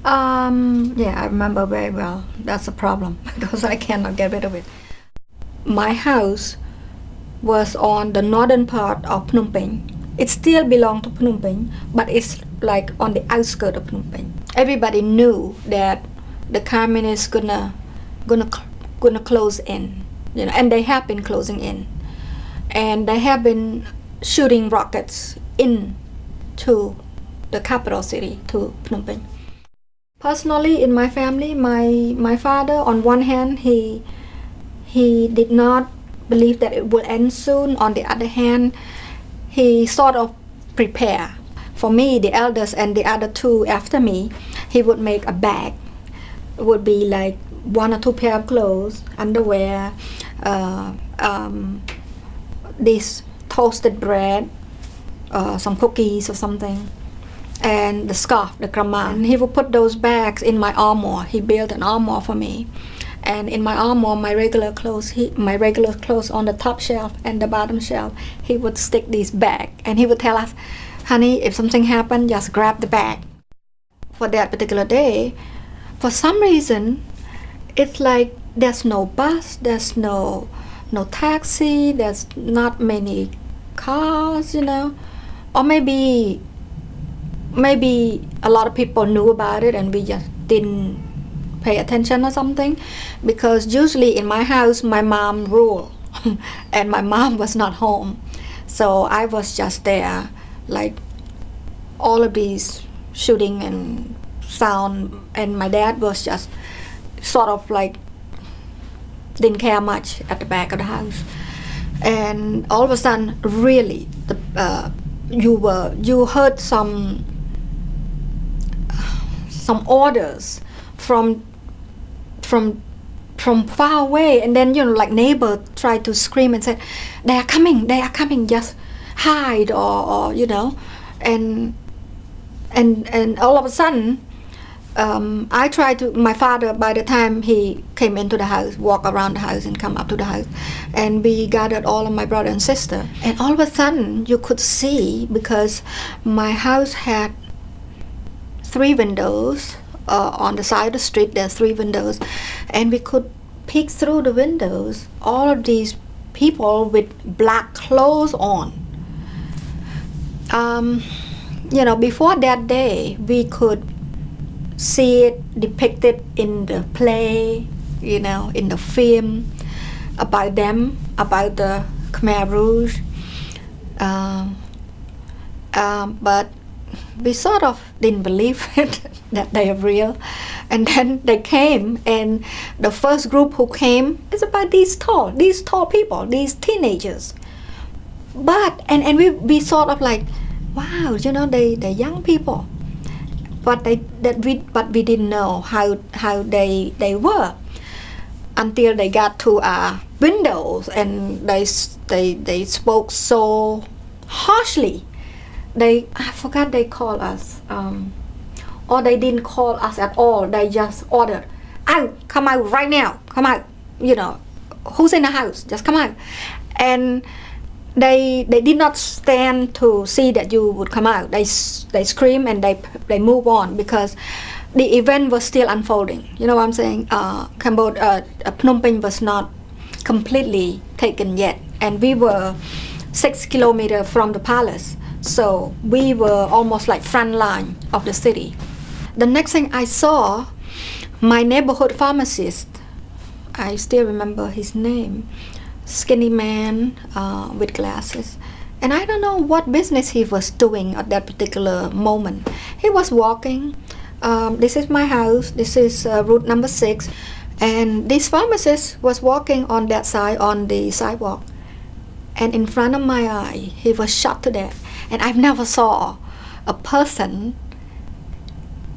Yeah, I remember very well. That's a problem because I cannot get rid of it. My house was on the northern part of Phnom Penh. It still belonged to Phnom Penh, but it's like on the outskirts of Phnom Penh. Everybody knew that the communists gonna close in, and they have been closing in, and they have been shooting rockets into the capital city, to Phnom Penh. Personally, in my family, my father, on one hand, he did not believe that it will end soon. On the other hand, he sort of prepare. For me, the eldest, and the other two after me, he would make a bag. It would be like 1 or 2 pair of clothes, underwear, this toasted bread, some cookies or something, and the scarf, the kraman. He would put those bags in my armoire. He built an armoire for me, and in my armoire, my regular clothes on the top shelf and the bottom shelf, he would stick these bags, and he would tell us, honey, if something happened, just grab the bag. For that particular day, for some reason, it's like there's no bus, there's no taxi, there's not many cars, or maybe a lot of people knew about it and we just didn't pay attention or something, because usually in my house my mom ruled and my mom was not home, so I was just there, like all of these shooting and sound, and my dad was just sort of like didn't care much at the back of the house. And all of a sudden, really, you heard some orders from far away, and then like neighbor tried to scream and said, they are coming, just hide, or and all of a sudden, my father, by the time he came into the house, walk around the house and come up to the house, and we gathered all of my brother and sister, and all of a sudden you could see, because my house had 3 windows, on the side of the street there's 3 windows, and we could peek through the windows, all of these people with black clothes on. Before that day, we could see it depicted in the play, in the film about them, about the Khmer Rouge. But we sort of didn't believe it, that they are real. And then they came, and the first group who came is about these tall people, these teenagers. But, and we sort of like, wow, they're young people. But we didn't know how they were until they got to our windows, and they spoke so harshly. I forgot they called us, or they didn't call us at all. They just ordered, out, come out right now, come out. Who's in the house? Just come out. And they did not stand to see that you would come out. They scream and they move on, because the event was still unfolding. You know what I'm saying? Phnom Penh was not completely taken yet, and we were 6 kilometers from the palace, so we were almost like front line of the city. The next thing I saw, my neighborhood pharmacist, I still remember his name, skinny man with glasses, and I don't know what business he was doing at that particular moment. He was walking. This is my house, this is route number 6, and this pharmacist was walking on that side, on the sidewalk, and in front of my eye he was shot to death. And I've never saw a person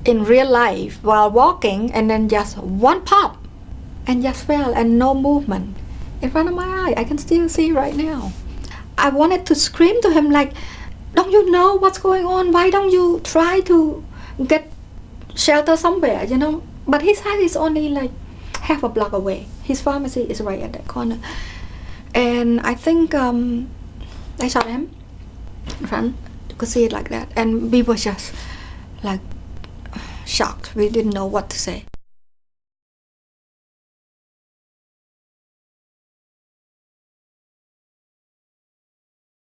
in real life while walking and then just one pop and just fell, and no movement in front of my eye. I can still see right now. I wanted to scream to him like, don't you know what's going on? Why don't you try to get shelter somewhere, But his house is only like half a block away. His pharmacy is right at that corner. And I think I shot him in front. You could see it like that. And we were just like shocked. We didn't know what to say.